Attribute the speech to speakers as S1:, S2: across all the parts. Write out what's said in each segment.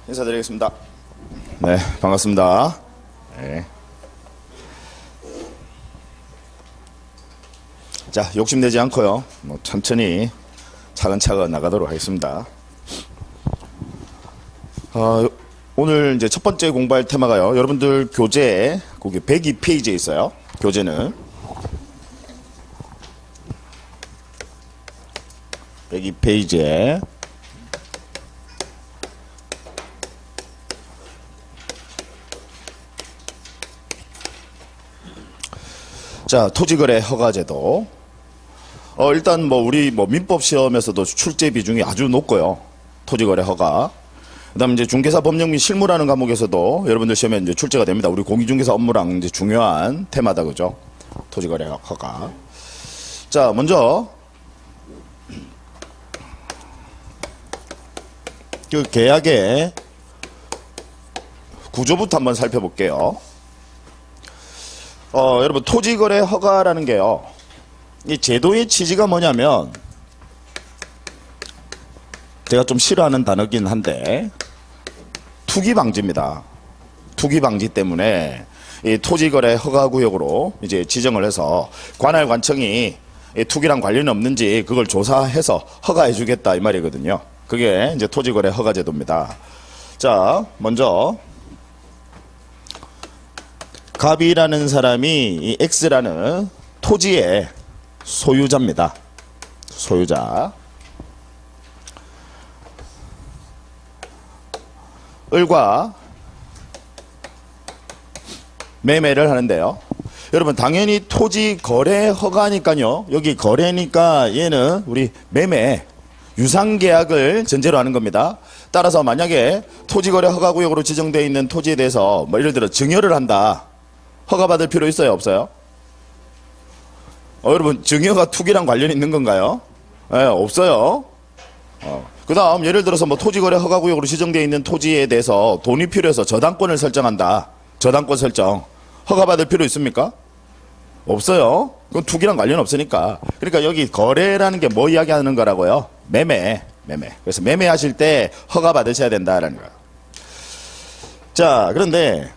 S1: 인사드리겠습니다. 네, 반갑습니다. 네. 자, 욕심내지 않고요. 천천히 차근차근 나가도록 하겠습니다. 오늘 이제 첫 번째 공부할 테마가요. 여러분들 교재 거기 102페이지에 있어요. 교재는 102페이지에 자, 토지거래 허가제도. 일단 우리 민법 시험에서도 출제 비중이 아주 높고요. 토지거래 허가. 그다음 이제 중개사 법령 및 실무라는 과목에서도 여러분들 시험에 이제 출제가 됩니다. 우리 공인중개사 업무랑 이제 중요한 테마다, 그죠? 토지거래 허가. 자, 먼저 그 계약의 구조부터 한번 살펴볼게요. 여러분 토지거래 허가라는 게요, 이 제도의 취지가 뭐냐면, 제가 좀 싫어하는 단어긴 한데 투기 방지입니다. 투기 방지 때문에 이 토지거래 허가구역으로 이제 지정을 해서 관할 관청이 이 투기랑 관련이 없는지 그걸 조사해서 허가해주겠다 이 말이거든요. 그게 이제 토지거래 허가제도입니다. 자, 먼저 갑이라는 사람이 이 X라는 토지의 소유자입니다. 소유자. 을과 매매를 하는데요. 여러분 당연히 토지 거래 허가니까요. 여기 거래니까 얘는 우리 매매 유상계약을 전제로 하는 겁니다. 따라서 만약에 토지거래 허가구역으로 지정되어 있는 토지에 대해서 예를 들어 증여를 한다. 허가받을 필요 있어요? 없어요? 여러분 증여가 투기랑 관련이 있는 건가요? 네, 없어요. 그 다음 예를 들어서 토지거래 허가구역으로 지정되어 있는 토지에 대해서 돈이 필요해서 저당권을 설정한다. 저당권 설정. 허가받을 필요 있습니까? 없어요. 그건 투기랑 관련 없으니까. 그러니까 여기 거래라는 게 뭐 이야기하는 거라고요? 매매. 그래서 매매하실 때 허가받으셔야 된다라는 거예요. 자, 그런데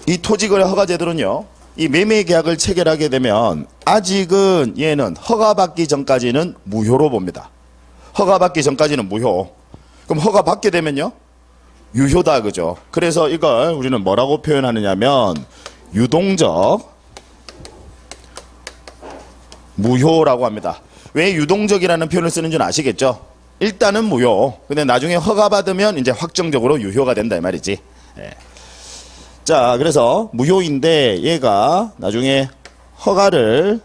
S1: 이 토지거래 허가제도는요, 이 매매 계약을 체결하게 되면 아직은 얘는 허가받기 전까지는 무효로 봅니다. 허가받기 전까지는 무효. 그럼 허가받게 되면요, 유효다, 그죠? 그래서 이걸 우리는 뭐라고 표현하느냐면 유동적 무효라고 합니다. 왜 유동적이라는 표현을 쓰는지는 아시겠죠? 일단은 무효. 근데 나중에 허가받으면 이제 확정적으로 유효가 된다 이 말이지. 예. 자, 그래서 무효인데 얘가 나중에 허가를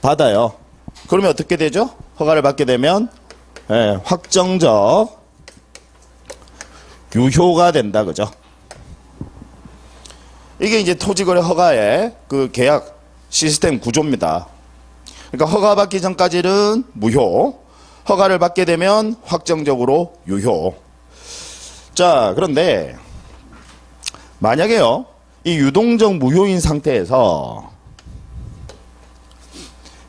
S1: 받아요. 그러면 어떻게 되죠? 허가를 받게 되면 확정적 유효가 된다, 그죠? 이게 이제 토지거래 허가의 그 계약 시스템 구조입니다. 그러니까 허가받기 전까지는 무효, 허가를 받게 되면 확정적으로 유효. 자, 그런데 만약에요, 이 유동적 무효인 상태에서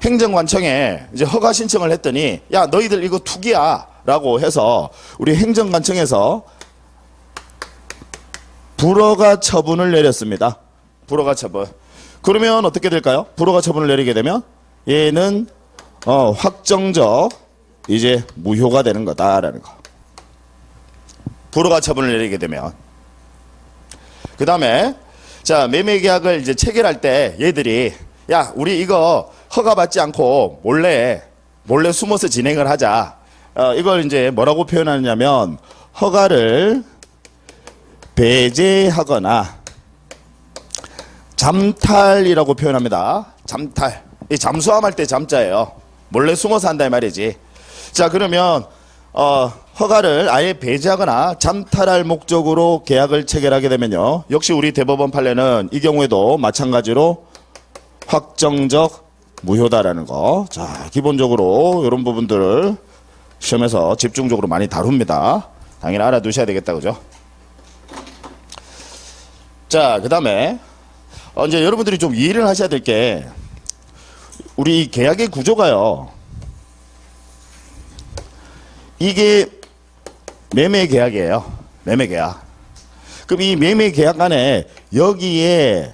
S1: 행정관청에 이제 허가 신청을 했더니, 야, 너희들 이거 투기야 라고 해서 우리 행정관청에서 불허가 처분을 내렸습니다. 불허가 처분. 그러면 어떻게 될까요? 불허가 처분을 내리게 되면 얘는 확정적 이제 무효가 되는 거다라는 거. 불허가 처분을 내리게 되면. 그 다음에 자, 매매 계약을 이제 체결할 때 얘들이, 야, 우리 이거 허가받지 않고 몰래 숨어서 진행을 하자. 이걸 이제 뭐라고 표현하느냐면 허가를 배제하거나 잠탈이라고 표현합니다. 잠탈. 이 잠수함 할 때 잠자예요. 몰래 숨어서 한다 이 말이지. 자, 그러면 허가를 아예 배제하거나 잠탈할 목적으로 계약을 체결하게 되면요, 역시 우리 대법원 판례는 이 경우에도 마찬가지로 확정적 무효다라는 거. 자, 기본적으로 이런 부분들을 시험에서 집중적으로 많이 다룹니다. 당연히 알아두셔야 되겠다, 그죠? 자, 그 다음에 이제 여러분들이 좀 이해를 하셔야 될 게, 우리 계약의 구조가요, 이게 매매 계약이에요. 매매 계약. 그럼 이 매매 계약 안에 여기에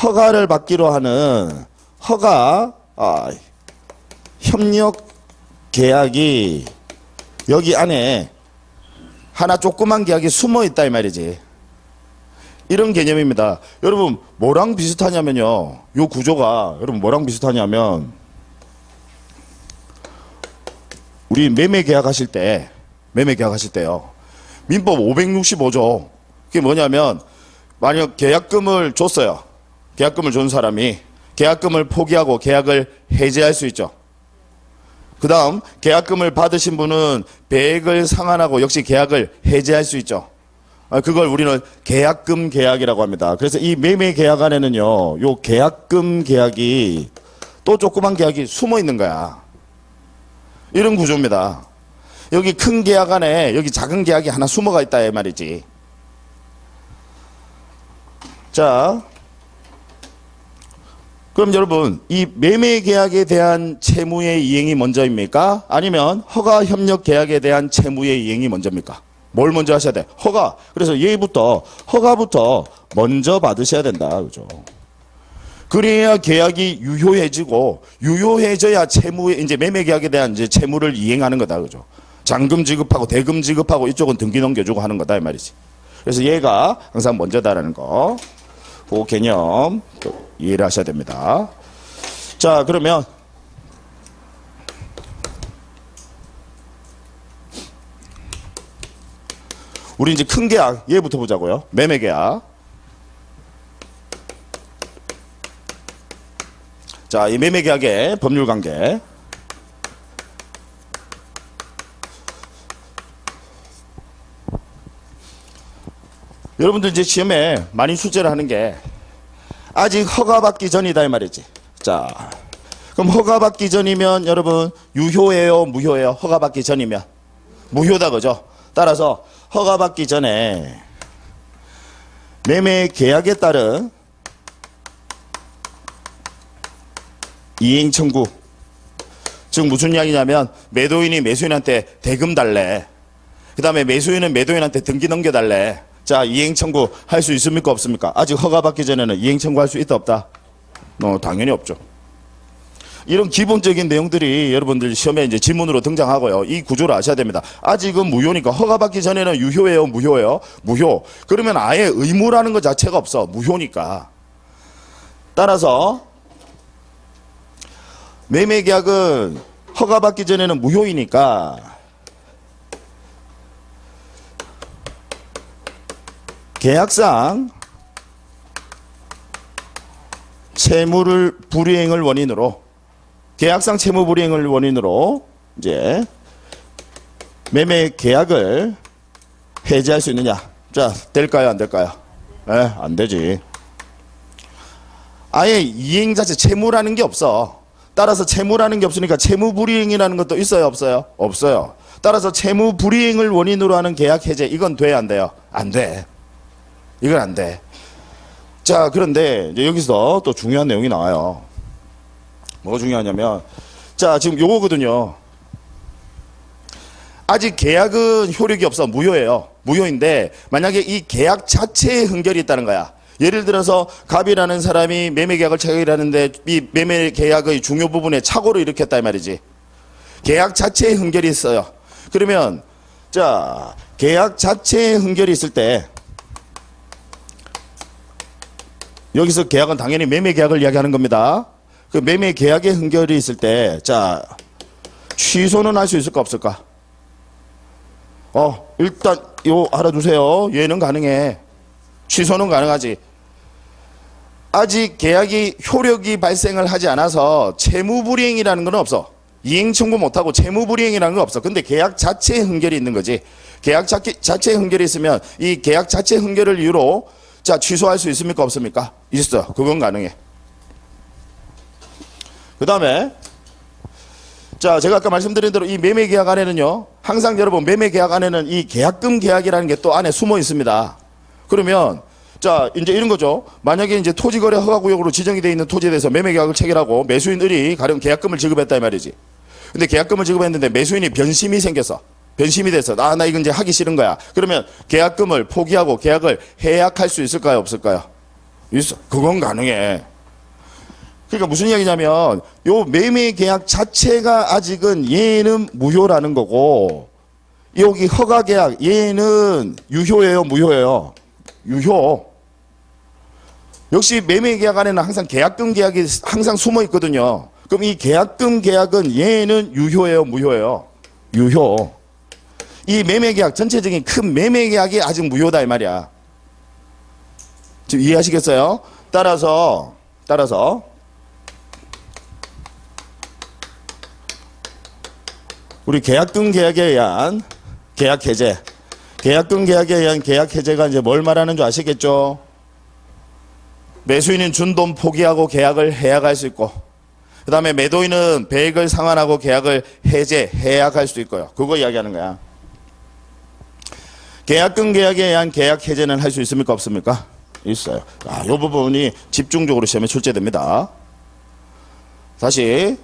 S1: 허가를 받기로 하는 허가 협력 계약이 여기 안에 하나 조그만 계약이 숨어 있다 이 말이지. 이런 개념입니다. 여러분 뭐랑 비슷하냐면요. 요 구조가 여러분 뭐랑 비슷하냐면 우리 매매 계약하실 때요. 민법 565조. 그게 뭐냐면 만약 계약금을 줬어요. 계약금을 준 사람이 계약금을 포기하고 계약을 해지할 수 있죠. 그 다음 계약금을 받으신 분은 배액을 상환하고 역시 계약을 해지할 수 있죠. 그걸 우리는 계약금 계약이라고 합니다. 그래서 이 매매 계약 안에는요, 요 계약금 계약이 또 조그만 계약이 숨어 있는 거야. 이런 구조입니다. 여기 큰 계약 안에 여기 작은 계약이 하나 숨어가 있다 이 말이지. 자, 그럼 여러분 이 매매 계약에 대한 채무의 이행이 먼저입니까? 아니면 허가 협력 계약에 대한 채무의 이행이 먼저입니까? 뭘 먼저 하셔야 돼? 허가. 그래서 얘부터 허가부터 먼저 받으셔야 된다. 그죠? 그래야 계약이 유효해지고 유효해져야 채무에 이제 매매 계약에 대한 이제 채무를 이행하는 거다. 그죠? 잔금 지급하고 대금 지급하고 이쪽은 등기 넘겨주고 하는 거다 이 말이지. 그래서 얘가 항상 먼저다라는 거. 그 개념 이해를 하셔야 됩니다. 자, 그러면 우리 이제 큰 계약 얘부터 보자고요. 매매 계약. 자, 이 매매 계약의 법률 관계. 여러분들 이제 시험에 많이 출제를 하는 게 아직 허가받기 전이다 이 말이지. 자, 그럼 허가받기 전이면 여러분 유효해요, 무효해요? 허가받기 전이면 무효다 그죠? 따라서 허가받기 전에 매매 계약에 따른 이행 청구. 즉 무슨 이야기냐면 매도인이 매수인한테 대금 달래. 그 다음에 매수인은 매도인한테 등기 넘겨달래. 자, 이행 청구 할 수 있습니까 없습니까? 아직 허가받기 전에는 이행 청구할 수 있다 없다? 당연히 없죠. 이런 기본적인 내용들이 여러분들 시험에 이제 지문으로 등장하고요. 이 구조를 아셔야 됩니다. 아직은 무효니까 허가받기 전에는 유효해요, 무효해요? 무효. 그러면 아예 의무라는 것 자체가 없어. 무효니까. 따라서 매매 계약은 허가받기 전에는 무효이니까 계약상 채무를 불이행을 원인으로 계약상 채무 불이행을 원인으로 이제 매매 계약을 해지할 수 있느냐? 자, 될까요, 안 될까요? 안 되지. 아예 이행 자체 채무라는 게 없어. 따라서 채무라는 게 없으니까 채무 불이행이라는 것도 있어요, 없어요? 없어요. 따라서 채무 불이행을 원인으로 하는 계약 해제 이건 돼야 안 돼요? 안 돼. 이건 안 돼. 자, 그런데 이제 여기서 또 중요한 내용이 나와요. 뭐가 중요하냐면, 자, 지금 요거거든요. 아직 계약은 효력이 없어. 무효예요. 무효인데, 만약에 이 계약 자체에 흥결이 있다는 거야. 예를 들어서 갑이라는 사람이 매매 계약을 체결하는데 이 매매 계약의 중요 부분에 착오를 일으켰다 이 말이지. 계약 자체에 흥결이 있어요. 그러면, 자, 계약 자체에 흥결이 있을 때, 여기서 계약은 당연히 매매 계약을 이야기하는 겁니다. 그 매매 계약에 흥결이 있을 때, 자, 취소는 할 수 있을까 없을까? 일단 요 알아두세요. 얘는 가능해. 취소는 가능하지. 아직 계약이 효력이 발생을 하지 않아서 채무불이행이라는 건 없어. 이행 청구 못하고 채무불이행이라는 건 없어. 근데 계약 자체에 흥결이 있는 거지. 계약 자체에 흥결이 있으면 이 계약 자체 흥결을 이유로 자, 취소할 수 있습니까 없습니까? 있어. 그건 가능해. 그 다음에 자, 제가 아까 말씀드린 대로 이 매매 계약 안에는요, 항상 여러분 매매 계약 안에는 이 계약금 계약이라는 게 또 안에 숨어 있습니다. 그러면 자, 이제 이런 거죠. 만약에 이제 토지거래 허가구역으로 지정이 되어 있는 토지에 대해서 매매 계약을 체결하고 매수인들이 가령 계약금을 지급했다 이 말이지. 근데 계약금을 지급했는데 매수인이 변심이 생겼어. 변심이 돼서 나 이건 이제 하기 싫은 거야. 그러면 계약금을 포기하고 계약을 해약할 수 있을까요? 없을까요? 있어. 그건 가능해. 그러니까 무슨 이야기냐면 요 매매 계약 자체가 아직은 얘는 무효라는 거고 여기 허가 계약 얘는 유효예요, 무효예요? 유효. 역시 매매 계약 안에는 항상 계약금 계약이 항상 숨어 있거든요. 그럼 이 계약금 계약은 얘는 유효예요, 무효예요? 유효. 이 매매 계약 전체적인 큰 매매 계약이 아직 무효다 이 말이야. 지금 이해하시겠어요? 따라서 우리 계약금 계약에 의한 계약 해제, 계약금 계약에 의한 계약 해제가 이제 뭘 말하는 줄 아시겠죠? 매수인은 준 돈 포기하고 계약을 해약할 수 있고, 그 다음에 매도인은 배액을 상환하고 계약을 해약할 수 있고요. 그거 이야기하는 거야. 계약금 계약에 의한 계약 해제는 할 수 있습니까? 없습니까? 있어요. 이 부분이 집중적으로 시험에 출제됩니다. 다시.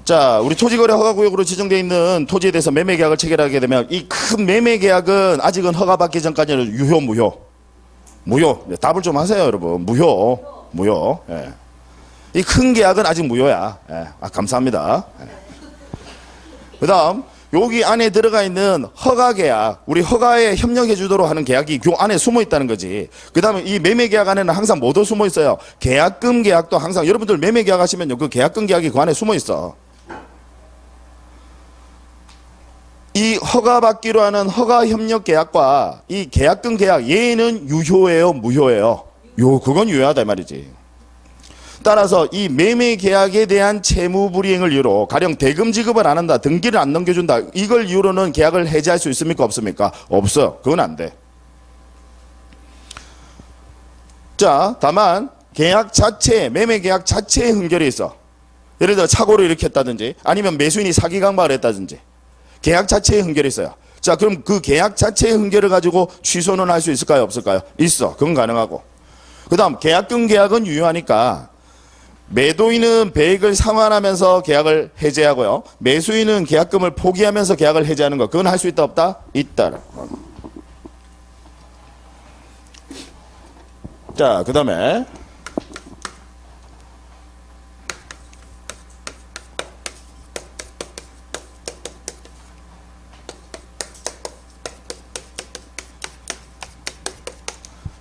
S1: 자, 우리 토지거래 허가구역으로 지정되어 있는 토지에 대해서 매매계약을 체결하게 되면 이 큰 매매계약은 아직은 허가받기 전까지는 유효, 무효? 무효. 네, 답을 좀 하세요, 여러분. 무효. 예. 이 큰 계약은 아직 무효야. 예. 감사합니다. 예. 그 다음, 여기 안에 들어가 있는 허가계약, 우리 허가에 협력해 주도록 하는 계약이 그 안에 숨어 있다는 거지. 그 다음에 이 매매계약 안에는 항상 뭐도 숨어 있어요? 계약금 계약도 항상, 여러분들 매매계약 하시면요, 그 계약금 계약이 그 안에 숨어 있어. 이 허가받기로 하는 허가협력계약과 이 계약금 계약, 얘는 유효예요, 무효예요? 그건 유효하다 이 말이지. 따라서 이 매매계약에 대한 채무불이행을 이유로 가령 대금 지급을 안 한다, 등기를 안 넘겨준다, 이걸 이유로는 계약을 해지할 수 있습니까? 없습니까? 없어요. 그건 안 돼. 자, 다만 계약 자체, 매매계약 자체에 흥결이 있어. 예를 들어 착오를 일으켰다든지 아니면 매수인이 사기 강박을 했다든지 계약 자체에 흥결이 있어요. 자, 그럼 그 계약 자체의 흥결을 가지고 취소는 할 수 있을까요? 없을까요? 있어. 그건 가능하고. 그 다음 계약금 계약은 유효하니까 매도인은 배액을 상환하면서 계약을 해제하고요. 매수인은 계약금을 포기하면서 계약을 해제하는 거. 그건 할 수 있다 없다? 있다. 자, 그 다음에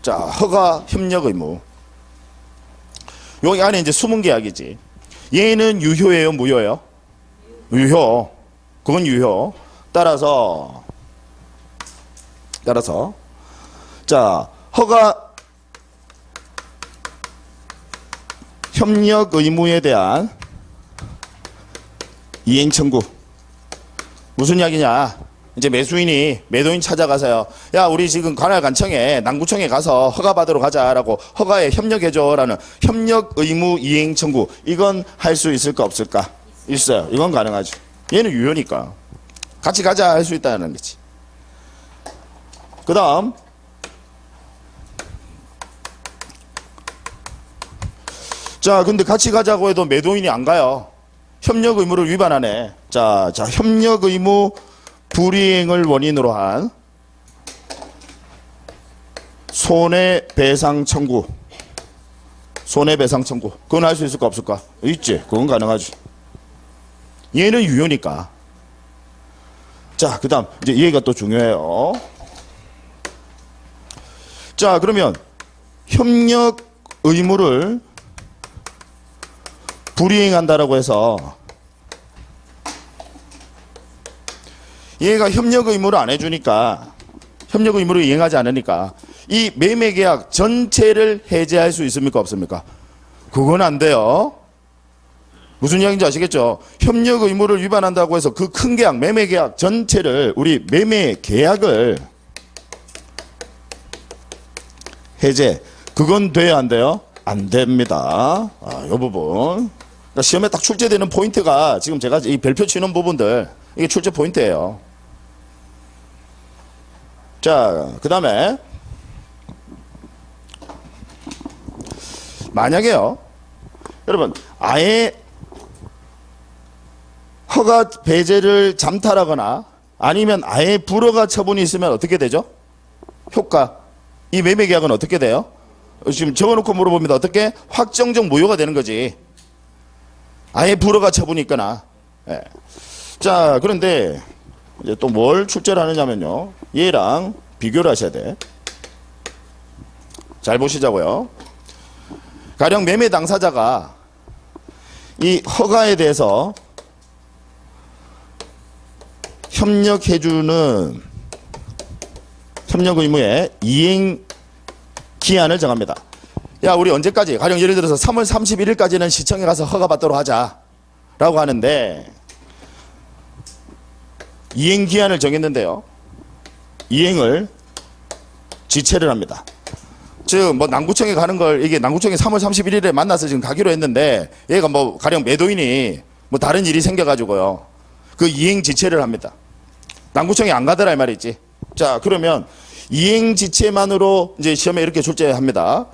S1: 자, 허가 협력 의무. 여기 안에 이제 숨은 계약이지. 얘는 유효예요, 무효예요? 유효. 그건 유효. 따라서 자, 허가 협력 의무에 대한 이행 청구. 무슨 이야기냐? 이제 매도인 찾아가서요. 야, 우리 지금 관할관청에 남구청에 가서 허가 받으러 가자라고 허가에 협력해줘라는 협력 의무 이행 청구. 이건 할 수 있을까 없을까? 있어요. 이건 가능하죠. 얘는 유효니까. 같이 가자 할 수 있다는 거지. 그 다음 자, 근데 같이 가자고 해도 매도인이 안 가요. 협력 의무를 위반하네. 자, 협력 의무 불이행을 원인으로 한 손해배상 청구. 그건 할 수 있을까 없을까? 있지. 그건 가능하지. 얘는 유효니까. 자, 그 다음 이제 얘가 또 중요해요. 자, 그러면 협력 의무를 불이행한다라고 해서 얘가 협력 의무를 안 해주니까, 협력 의무를 이행하지 않으니까 이 매매계약 전체를 해제할 수 있습니까? 없습니까? 그건 안 돼요. 무슨 이야기인지 아시겠죠? 협력 의무를 위반한다고 해서 그 큰 계약, 매매계약 전체를, 우리 매매계약을 해제, 그건 돼야 안 돼요? 안 됩니다. 이 부분. 그러니까 시험에 딱 출제되는 포인트가 지금 제가 이 별표 치는 부분들, 이게 출제 포인트예요. 자, 그 다음에 만약에요, 여러분 아예 허가 배제를 잠탈하거나 아니면 아예 불허가 처분이 있으면 어떻게 되죠? 효과. 이 매매계약은 어떻게 돼요? 지금 적어놓고 물어봅니다. 어떻게? 확정적 무효가 되는 거지. 아예 불허가 처분이 있거나. 예. 자, 그런데 이제 또 뭘 출제를 하느냐면요. 얘랑 비교를 하셔야 돼. 잘 보시자고요. 가령 매매 당사자가 이 허가에 대해서 협력 의무의 이행 기한을 정합니다. 야, 우리 언제까지? 가령 예를 들어서 3월 31일까지는 시청에 가서 허가 받도록 하자 라고 하는데 이행 기한을 정했는데요. 이행을 지체를 합니다. 즉, 뭐, 남구청에 가는 걸, 이게 남구청에 3월 31일에 만나서 지금 가기로 했는데, 얘가 뭐, 가령 매도인이 뭐, 다른 일이 생겨가지고요. 그 이행 지체를 합니다. 남구청에 안 가더라, 이 말이지. 자, 그러면, 이행 지체만으로 이제 시험에 이렇게 출제합니다.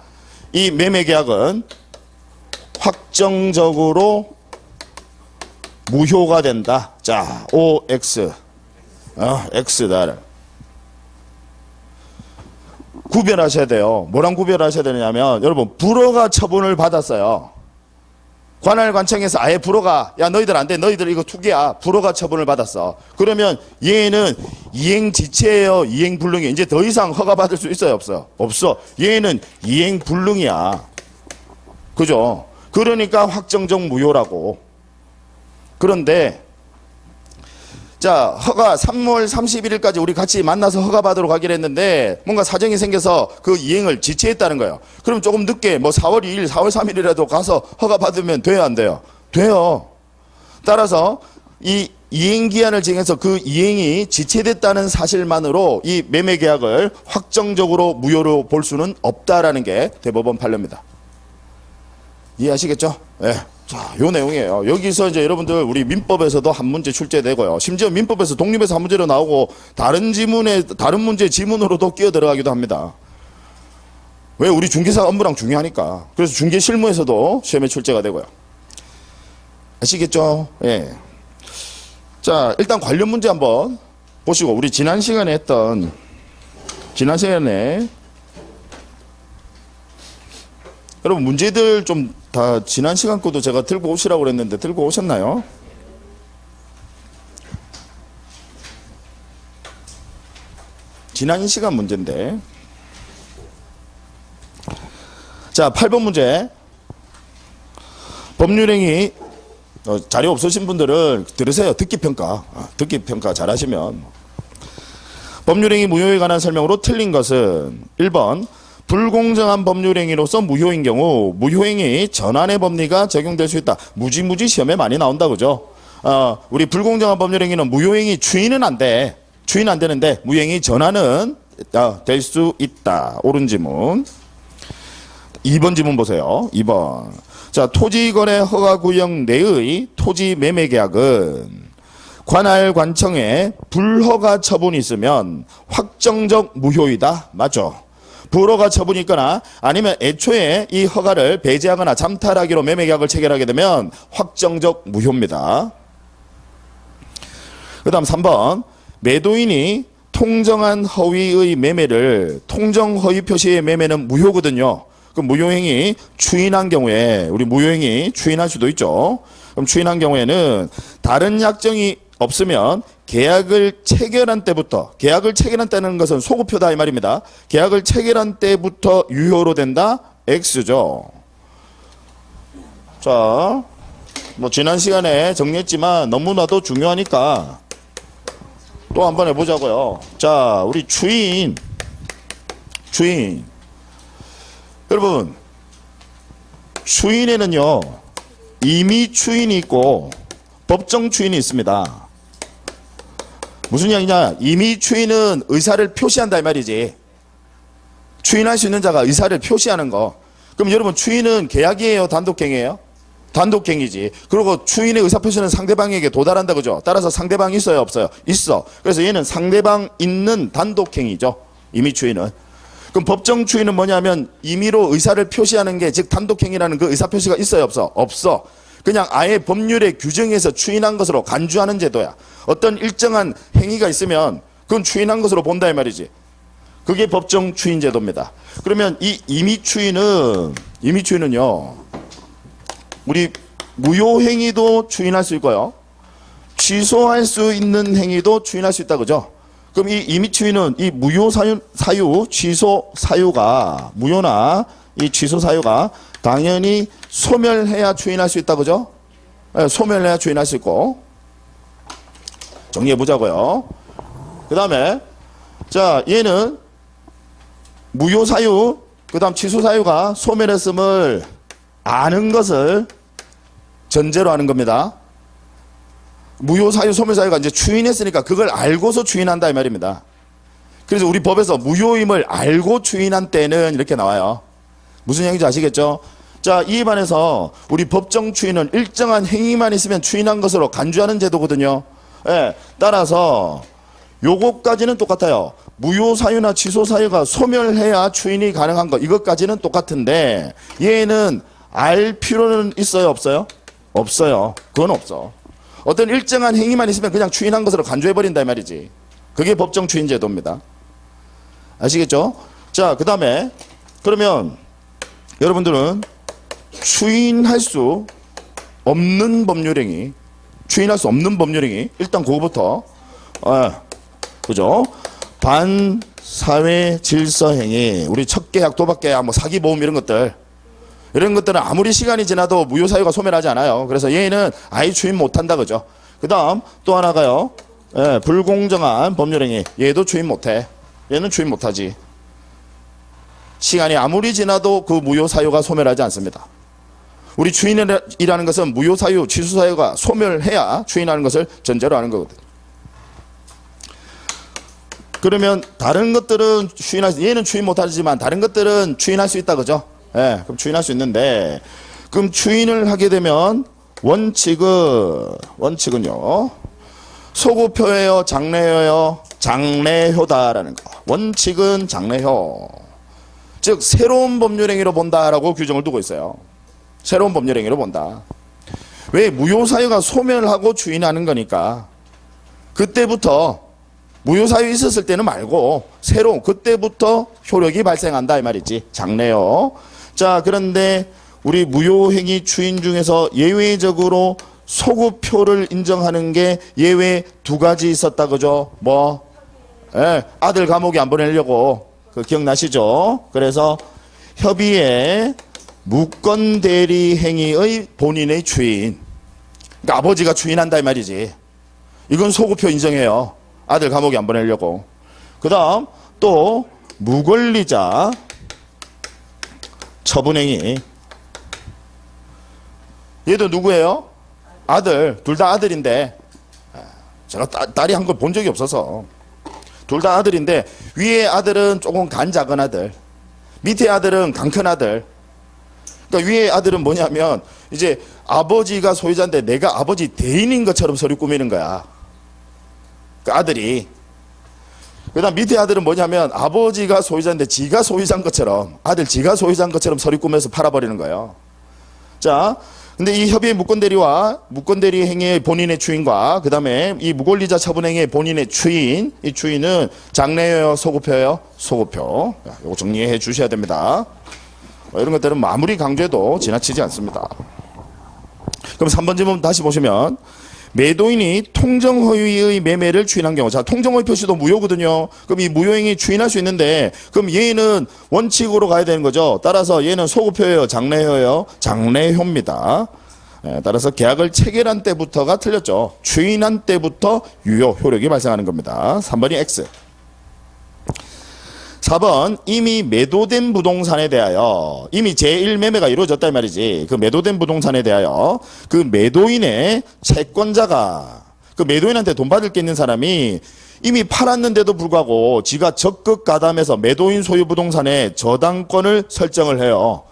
S1: 이 매매 계약은 확정적으로 무효가 된다. 자, OX. X다. 구별하셔야 돼요. 뭐랑 구별하셔야 되냐면 여러분 불허가 처분을 받았어요. 관할 관청에서 아예 불허가 야 너희들 안 돼. 너희들 이거 투기야. 불허가 처분을 받았어. 그러면 얘는 이행 지체예요. 이행 불능이 이제 더 이상 허가 받을 수 있어요? 없어요? 없어. 얘는 이행 불능이야. 그죠? 그러니까 확정적 무효라고. 그런데 자, 허가 3월 31일까지 우리 같이 만나서 허가 받으러 가기로 했는데 뭔가 사정이 생겨서 그 이행을 지체했다는 거예요. 그럼 조금 늦게 뭐 4월 2일, 4월 3일이라도 가서 허가 받으면 돼요, 안 돼요? 돼요. 따라서 이 이행 기한을 정해서 그 이행이 지체됐다는 사실만으로 이 매매 계약을 확정적으로 무효로 볼 수는 없다라는 게 대법원 판례입니다. 이해하시겠죠? 예. 네. 자, 요 내용이에요. 여기서 이제 여러분들 우리 민법에서도 한 문제 출제되고요. 심지어 민법에서 독립해서 한 문제로 나오고 다른 문제 지문으로도 끼어 들어가기도 합니다. 왜? 우리 중개사 업무랑 중요하니까. 그래서 중개 실무에서도 시험에 출제가 되고요. 아시겠죠? 예. 자, 일단 관련 문제 한번 보시고 우리 지난 시간에 여러분 문제들 좀 다 지난 시간 거도 제가 들고 오시라고 그랬는데 들고 오셨나요? 지난 시간 문제인데. 자, 8번 문제. 법률행위 자료 없으신 분들은 들으세요. 듣기평가. 듣기평가 잘하시면. 법률행위 무효에 관한 설명으로 틀린 것은 1번 불공정한 법률행위로서 무효인 경우 무효행위 전환의 법리가 적용될 수 있다. 무지무지 시험에 많이 나온다 그죠? 우리 불공정한 법률행위는 무효행위 추인은 안 돼. 추인 안 되는데 무효행위 전환은 될 수 있다. 옳은 지문. 2번 지문 보세요. 2번. 자, 토지거래 허가구역 내의 토지 매매 계약은 관할 관청에 불허가 처분이 있으면 확정적 무효이다. 맞죠? 불허가 처분이 있거나 아니면 애초에 이 허가를 배제하거나 잠탈하기로 매매계약을 체결하게 되면 확정적 무효입니다. 그 다음 3번 매도인이 통정한 허위의 매매를 통정허위 표시의 매매는 무효거든요. 그럼 무효행위 추인한 경우에 우리 무효행위 추인할 수도 있죠. 그럼 추인한 경우에는 다른 약정이 없으면 계약을 체결한 때부터 계약을 체결한 때는 것은 소급표다 이 말입니다. 계약을 체결한 때부터 유효로 된다. X죠. 자, 뭐 지난 시간에 정리했지만 너무나도 중요하니까 또 한번 해보자고요. 자, 우리 추인 여러분 추인에는요 임의 추인이 있고 법정 추인이 있습니다. 무슨 이야기냐? 임의 추인은 의사를 표시한다 이 말이지. 추인할 수 있는 자가 의사를 표시하는 거. 그럼 여러분 추인은 계약이에요? 단독행위예요? 단독행위지. 그리고 추인의 의사표시는 상대방에게 도달한다 그죠? 따라서 상대방이 있어요? 없어요? 있어. 그래서 얘는 상대방 있는 단독행위죠. 임의 추인은. 그럼 법정 추인은 뭐냐면 임의로 의사를 표시하는 게 즉 단독행위라는 그 의사표시가 있어요? 없어? 없어. 그냥 아예 법률의 규정에서 추인한 것으로 간주하는 제도야. 어떤 일정한 행위가 있으면 그건 추인한 것으로 본다 이 말이지. 그게 법정 추인 제도입니다. 그러면 이 임의 추인은요, 우리 무효행위도 추인할 수 있고요, 취소할 수 있는 행위도 추인할 수 있다, 그죠? 그럼 이 임의 추인은 이 무효 사유, 취소 사유가, 무효나 이 취소 사유가 당연히 소멸해야 추인할 수 있다, 그죠? 네, 소멸해야 추인할 수 있고. 정리해 보자고요. 그 다음에, 자, 얘는 무효 사유, 그 다음 취소 사유가 소멸했음을 아는 것을 전제로 하는 겁니다. 무효 사유, 소멸 사유가 이제 추인했으니까 그걸 알고서 추인한다 이 말입니다. 그래서 우리 법에서 무효임을 알고 추인한 때는 이렇게 나와요. 무슨 얘기인지 아시겠죠? 자, 이에 반해서 우리 법정 추인은 일정한 행위만 있으면 추인한 것으로 간주하는 제도거든요. 예, 따라서 요것까지는 똑같아요. 무효 사유나 취소 사유가 소멸해야 추인이 가능한 것, 이것까지는 똑같은데 얘는 알 필요는 있어요, 없어요? 없어요. 그건 없어. 어떤 일정한 행위만 있으면 그냥 추인한 것으로 간주해버린다 이 말이지. 그게 법정 추인 제도입니다. 아시겠죠? 자, 그 다음에 그러면 여러분들은 추인할 수 없는 법률행위, 추인할 수 없는 법률행위, 일단 그거부터, 그죠? 반사회 질서행위, 우리 척계약, 도박계약, 뭐 사기, 모험 이런 것들은 아무리 시간이 지나도 무효 사유가 소멸하지 않아요. 그래서 얘는 아예 추인 못한다, 그죠? 그 다음 또 하나가요, 불공정한 법률행위, 얘도 추인 못해. 얘는 추인 못하지. 시간이 아무리 지나도 그 무효 사유가 소멸하지 않습니다. 우리 추인이라는 것은 무효 사유, 취소 사유가 소멸해야 추인하는 것을 전제로 하는 거거든요. 그러면 다른 것들은 얘는 추인 못하지만 다른 것들은 추인할 수 있다, 그죠? 예, 그럼 추인할 수 있는데, 그럼 추인을 하게 되면 원칙은요, 소급표예요, 장래효예요? 장래효다라는 거. 원칙은 장래효. 즉 새로운 법률행위로 본다라고 규정을 두고 있어요. 새로운 법률행위로 본다. 왜? 무효 사유가 소멸하고 추인하는 거니까. 그때부터 무효 사유 있었을 때는 말고 새로운, 그때부터 효력이 발생한다 이 말이지. 장래효. 자, 그런데 우리 무효행위 추인 중에서 예외적으로 소급표를 인정하는 게 예외 두 가지 있었다, 그죠? 뭐? 아들 감옥에 안 보내려고, 그 기억나시죠? 그래서 협의의 무권 대리 행위의 본인의 추인. 그러니까 아버지가 추인한다 이 말이지. 이건 소급표 인정해요. 아들 감옥에 안 보내려고. 그 다음 또 무권리자 처분행위. 얘도 누구예요? 아들. 둘 다 아들인데, 제가 딸이 한 걸 본 적이 없어서. 둘 다 아들인데 위에 아들은 조금 간 작은 아들, 밑에 아들은 간 큰 아들. 그러니까 위에 아들은 뭐냐면 이제 아버지가 소유자인데 내가 아버지 대인인 것처럼 서류 꾸미는 거야, 그 아들이. 그 다음 밑에 아들은 뭐냐면 아버지가 소유자인데 지가 소유자인 것처럼, 아들 지가 소유자인 것처럼 서류 꾸며서 팔아버리는 거예요. 자, 근데 이 협의의 무권대리와 무권대리 행위의 본인의 추인과 그 다음에 이 무권리자 처분행위의 본인의 추인, 이 추인은 장래효요, 소급표요? 소급표. 이거 정리해 주셔야 됩니다. 이런 것들은 아무리 강조해도 지나치지 않습니다. 그럼 3번 질문 다시 보시면, 매도인이 통정허위의 매매를 추인한 경우, 자, 통정허위 표시도 무효거든요. 그럼 이 무효행위 추인할 수 있는데, 그럼 얘는 원칙으로 가야 되는 거죠. 따라서 얘는 소급효예요, 장래효예요? 장래효입니다. 따라서 계약을 체결한 때부터가 틀렸죠. 추인한 때부터 유효, 효력이 발생하는 겁니다. 3번이 X. 4번, 이미 매도된 부동산에 대하여, 이미 제1매매가 이루어졌단 말이지. 그 매도된 부동산에 대하여 그 매도인의 채권자가, 그 매도인한테 돈 받을 게 있는 사람이 이미 팔았는데도 불구하고 지가 적극 가담해서 매도인 소유 부동산에 저당권을 설정을 해요.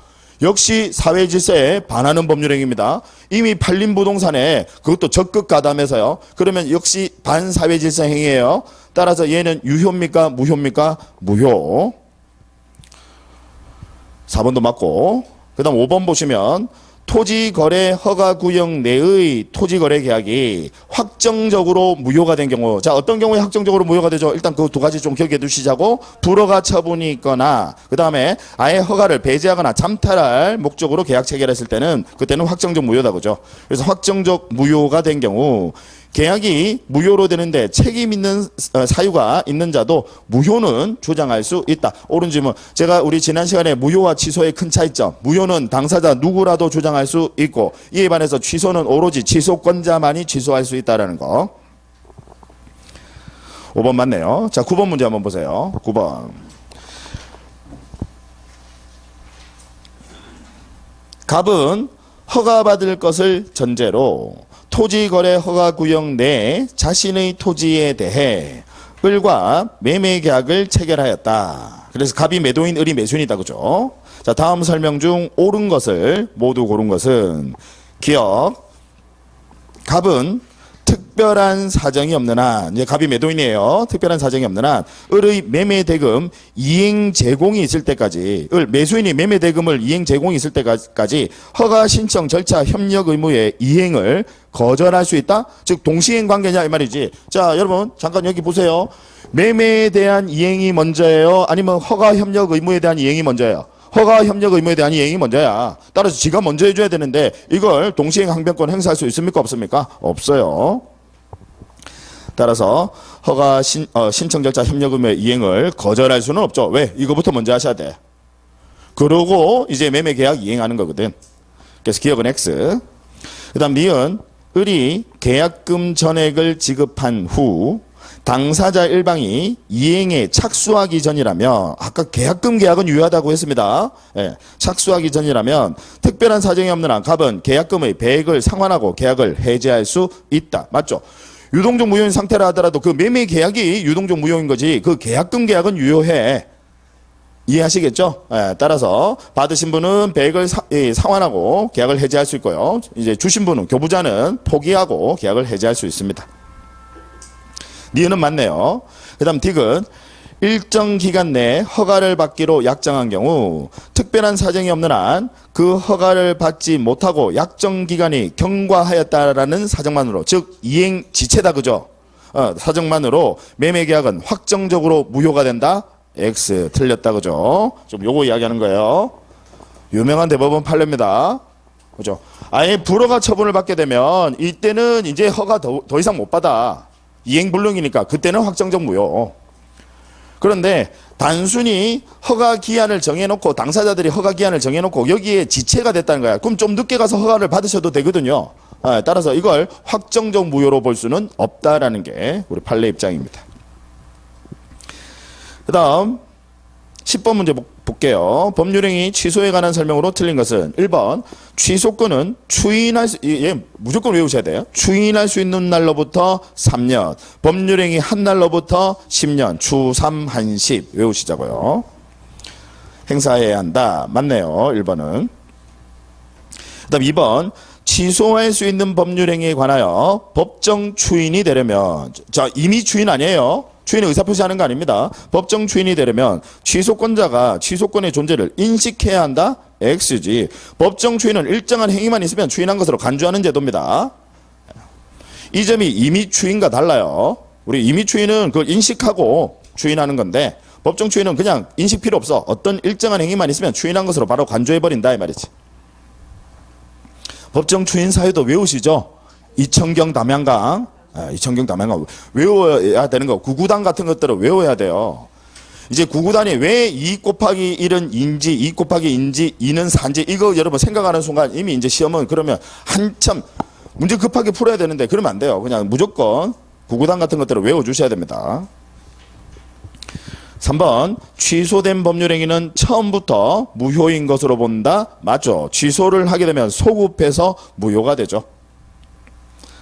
S1: 역시 사회질서에 반하는 법률행위입니다. 이미 팔린 부동산에 그것도 적극 가담해서요. 그러면 역시 반사회질서 행위예요. 따라서 얘는 유효입니까? 무효입니까? 무효. 4번도 맞고. 그 다음 5번 보시면, 토지거래 허가구역 내의 토지거래 계약이 확정적으로 무효가 된 경우, 자, 어떤 경우에 확정적으로 무효가 되죠? 일단 그 두 가지 좀 기억해 두시자고. 불허가 처분이 있거나, 그 다음에 아예 허가를 배제하거나 잠탈할 목적으로 계약 체결했을 때는 그때는 확정적 무효다, 그죠? 그래서 확정적 무효가 된 경우 계약이 무효로 되는데 책임 있는 사유가 있는 자도 무효는 주장할 수 있다. 옳은 질문. 제가 우리 지난 시간에 무효와 취소의 큰 차이점. 무효는 당사자 누구라도 주장할 수 있고, 이에 반해서 취소는 오로지 취소권자만이 취소할 수 있다라는 거. 5번 맞네요. 자, 9번 문제 한번 보세요. 9번. 갑은 허가받을 것을 전제로 토지거래 허가구역 내 자신의 토지에 대해 을과 매매계약을 체결하였다. 그래서 갑이 매도인, 을이 매수인이다, 그죠? 자, 다음 설명 중 옳은 것을 모두 고른 것은 기억. 갑은 특별한 사정이 없는 한, 이제 갑이 매도인이에요. 특별한 사정이 없는 한 을의 매매 대금 이행 제공이 있을 때까지, 을 매수인이 매매 대금을 이행 제공이 있을 때까지 허가 신청 절차 협력 의무의 이행을 거절할 수 있다. 즉 동시행 관계냐 이 말이지. 자, 여러분 잠깐 여기 보세요. 매매에 대한 이행이 먼저예요, 아니면 허가 협력 의무에 대한 이행이 먼저예요? 허가 협력 의무에 대한 이행이 먼저야. 따라서 지가 먼저 해줘야 되는데 이걸 동시행 항변권 행사할 수 있습니까, 없습니까? 없어요. 따라서 허가 신청 절차 협력 의무의 이행을 거절할 수는 없죠. 왜? 이거부터 먼저 하셔야 돼. 그러고 이제 매매 계약 이행하는 거거든. 그래서 기억은 X. 그다음 니은, 을이 계약금 전액을 지급한 후 당사자 일방이 이행에 착수하기 전이라면, 아까 계약금 계약은 유효하다고 했습니다. 예, 착수하기 전이라면 특별한 사정이 없는 한 갑은 계약금의 배액을 상환하고 계약을 해지할 수 있다. 맞죠? 유동적 무효인 상태라 하더라도 그 매매 계약이 유동적 무효인 거지 그 계약금 계약은 유효해. 이해하시겠죠? 예, 따라서 받으신 분은 배액을 상환하고 계약을 해지할 수 있고요. 이제 주신 분은, 교부자는 포기하고 계약을 해지할 수 있습니다. 니은은 맞네요. 그 다음 딕은 일정 기간 내에 허가를 받기로 약정한 경우 특별한 사정이 없는 한 그 허가를 받지 못하고 약정 기간이 경과하였다라는 사정만으로, 즉 이행 지체다, 그죠? 사정만으로 매매 계약은 확정적으로 무효가 된다. X. 틀렸다, 그죠? 좀 요거 이야기하는 거예요. 유명한 대법원 판례입니다. 그죠? 아예 불허가 처분을 받게 되면 이때는 이제 허가 더 이상 못 받아. 이행불능이니까 그때는 확정적 무효. 그런데 단순히 허가 기한을 정해놓고, 당사자들이 허가 기한을 정해놓고 여기에 지체가 됐다는 거야. 그럼 좀 늦게 가서 허가를 받으셔도 되거든요. 따라서 이걸 확정적 무효로 볼 수는 없다라는 게 우리 판례 입장입니다. 그 다음 10번 문제 볼게요. 법률행위 취소에 관한 설명으로 틀린 것은 1번 취소권은 추인할 수, 무조건 외우셔야 돼요. 추인할 수 있는 날로부터 3년, 법률행위 한 날로부터 10년, 주 3, 한 10 외우시자고요. 행사해야 한다. 맞네요. 1번은. 그 다음 2번 취소할 수 있는 법률행위에 관하여 법정 추인이 되려면, 자, 이미 추인 아니에요. 추인의 의사표시하는 거 아닙니다. 법정 추인이 되려면 취소권자가 취소권의 존재를 인식해야 한다. X지. 법정 추인은 일정한 행위만 있으면 추인한 것으로 간주하는 제도입니다. 이 점이 이미 추인과 달라요. 우리 이미 추인은 그걸 인식하고 추인하는 건데, 법정 추인은 그냥 인식 필요 없어. 어떤 일정한 행위만 있으면 추인한 것으로 바로 간주해버린다 이 말이지. 법정 추인 사유도 외우시죠? 이청경 담양강. 이청경 담양강 외워야 되는 거. 구구단 같은 것들을 외워야 돼요. 이제 구구단이 왜 2 곱하기 1은 인지, 2 곱하기 인지, 2는 산지, 이거 여러분 생각하는 순간 이미 이제 시험은 그러면 한참 문제 급하게 풀어야 되는데 그러면 안 돼요. 그냥 무조건 구구단 같은 것들을 외워주셔야 됩니다. 3번 취소된 법률행위는 처음부터 무효인 것으로 본다. 맞죠? 취소를 하게 되면 소급해서 무효가 되죠.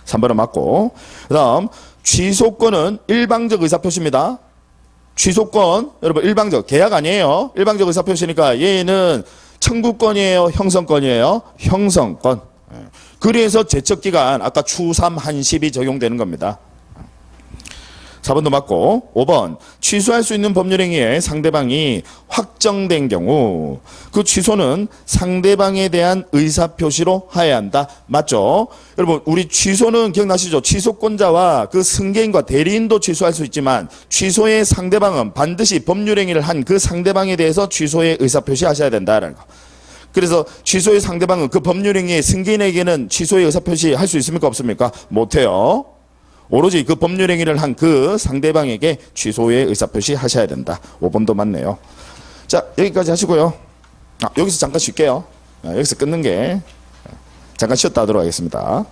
S1: 3번은 맞고, 그 다음 취소권은 일방적 의사표시입니다. 취소권 여러분 일방적, 계약 아니에요. 일방적 의사표시니까 얘는 청구권이에요, 형성권이에요? 형성권. 그래서 제척기간 아까 추 3, 한 10이 적용되는 겁니다. 4번도 맞고 5번 취소할 수 있는 법률행위에 상대방이 확정된 경우 그 취소는 상대방에 대한 의사표시로 하여야 한다. 맞죠? 여러분 우리 취소는 기억나시죠? 취소권자와 그 승계인과 대리인도 취소할 수 있지만 취소의 상대방은 반드시 법률행위를 한 그 상대방에 대해서 취소의 의사표시 하셔야 된다라는 거. 그래서 취소의 상대방은 그 법률행위의 승계인에게는 취소의 의사표시 할 수 있습니까? 없습니까? 못해요. 오로지 그 법률행위를 한 그 상대방에게 취소의 의사표시 하셔야 된다. 5번도 맞네요. 자, 여기까지 하시고요. 여기서 잠깐 쉴게요. 여기서 끊는 게 잠깐 쉬었다 하도록 하겠습니다.